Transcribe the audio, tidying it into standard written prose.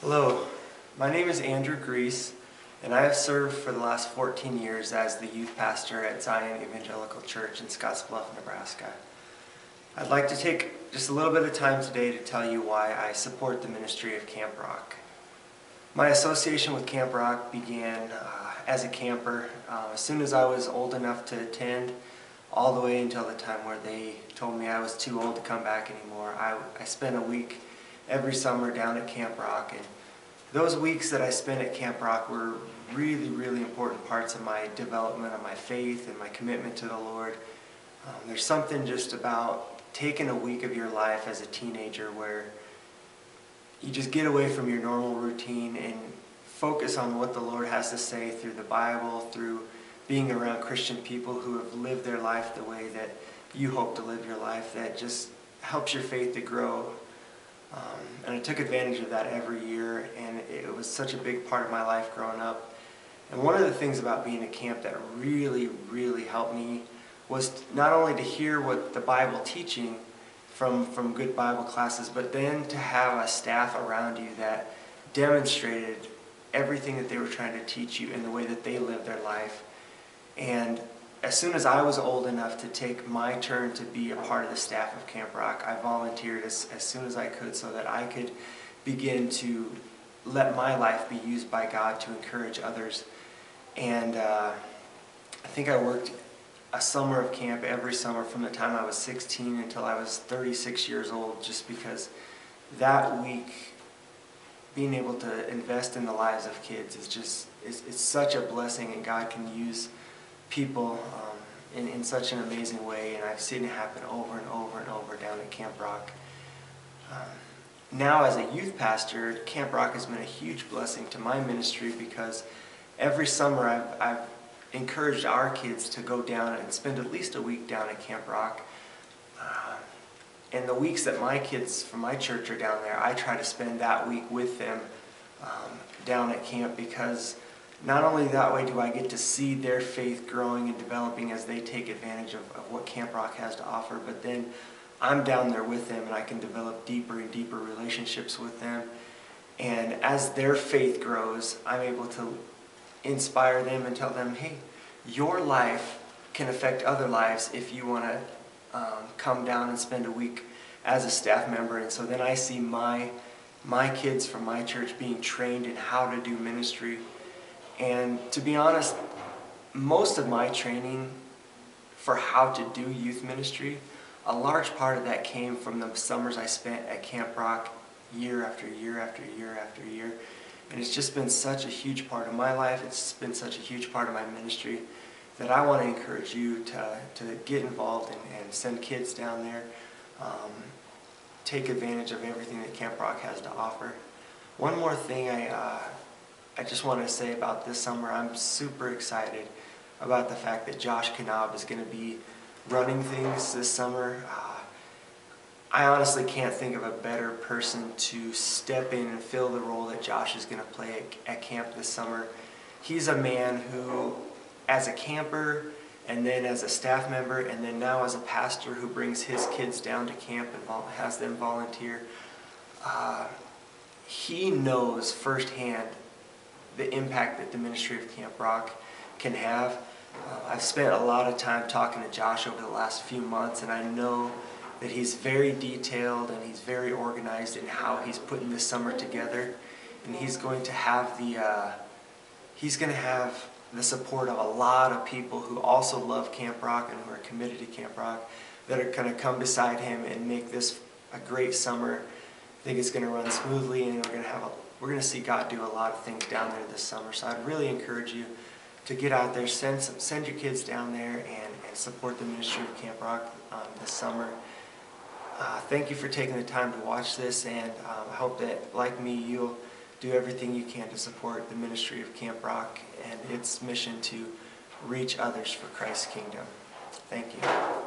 Hello, my name is Andrew Griess, and I have served for the last 14 years as the youth pastor at Zion Evangelical Church in Scottsbluff, Nebraska. I'd like to take just a little bit of time today to tell you why I support the ministry of Camp Rock. My association with Camp Rock began as a camper as soon as I was old enough to attend, all the way until the time where they told me I was too old to come back anymore. I spent a week every summer down at Camp Rock, and those weeks that I spent at Camp Rock were really, really important parts of my development of my faith and my commitment to the Lord. There's something just about taking a week of your life as a teenager where you just get away from your normal routine and focus on what the Lord has to say through the Bible, through being around Christian people who have lived their life the way that you hope to live your life. That just helps your faith to grow. And I took advantage of that every year, and it was such a big part of my life growing up. And one of the things about being at camp that really, really helped me was not only to hear what the Bible teaching from good Bible classes, but then to have a staff around you that demonstrated everything that they were trying to teach you in the way that they lived their life. And as soon as I was old enough to take my turn to be a part of the staff of Camp Rock, I volunteered as soon as I could so that I could begin to let my life be used by God to encourage others. And I think I worked a summer of camp every summer from the time I was 16 until I was 36 years old, just because that week, being able to invest in the lives of kids is just, it's such a blessing, and God can use people in such an amazing way, and I've seen it happen over and over and over down at Camp Rock. Now as a youth pastor, Camp Rock has been a huge blessing to my ministry, because every summer I've encouraged our kids to go down and spend at least a week down at Camp Rock. And the weeks that my kids from my church are down there, I try to spend that week with them down at camp, because not only that way do I get to see their faith growing and developing as they take advantage of what Camp Rock has to offer, but then I'm down there with them and I can develop deeper and deeper relationships with them. And as their faith grows, I'm able to inspire them and tell them, hey, your life can affect other lives if you want to come down and spend a week as a staff member. And so then I see my kids from my church being trained in how to do ministry. And to be honest, most of my training for how to do youth ministry, a large part of that came from the summers I spent at Camp Rock year after year after year after year. And it's just been such a huge part of my life, it's been such a huge part of my ministry, that I want to encourage you to get involved and send kids down there, take advantage of everything that Camp Rock has to offer. One more thing I just want to say about this summer, I'm super excited about the fact that Josh Knab is going to be running things this summer. I honestly can't think of a better person to step in and fill the role that Josh is going to play at camp this summer. He's a man who, as a camper, and then as a staff member, and then now as a pastor who brings his kids down to camp and has them volunteer, he knows firsthand the impact that the ministry of Camp Rock can have. I've spent a lot of time talking to Josh over the last few months, and I know that he's very detailed and he's very organized in how he's putting this summer together. And he's going to have the support of a lot of people who also love Camp Rock and who are committed to Camp Rock, that are going to come beside him and make this a great summer. I think it's going to run smoothly, and we're going to see God do a lot of things down there this summer. So I'd really encourage you to get out there, send your kids down there, and support the ministry of Camp Rock this summer. Thank you for taking the time to watch this, and I hope that, like me, you'll do everything you can to support the ministry of Camp Rock and its mission to reach others for Christ's kingdom. Thank you.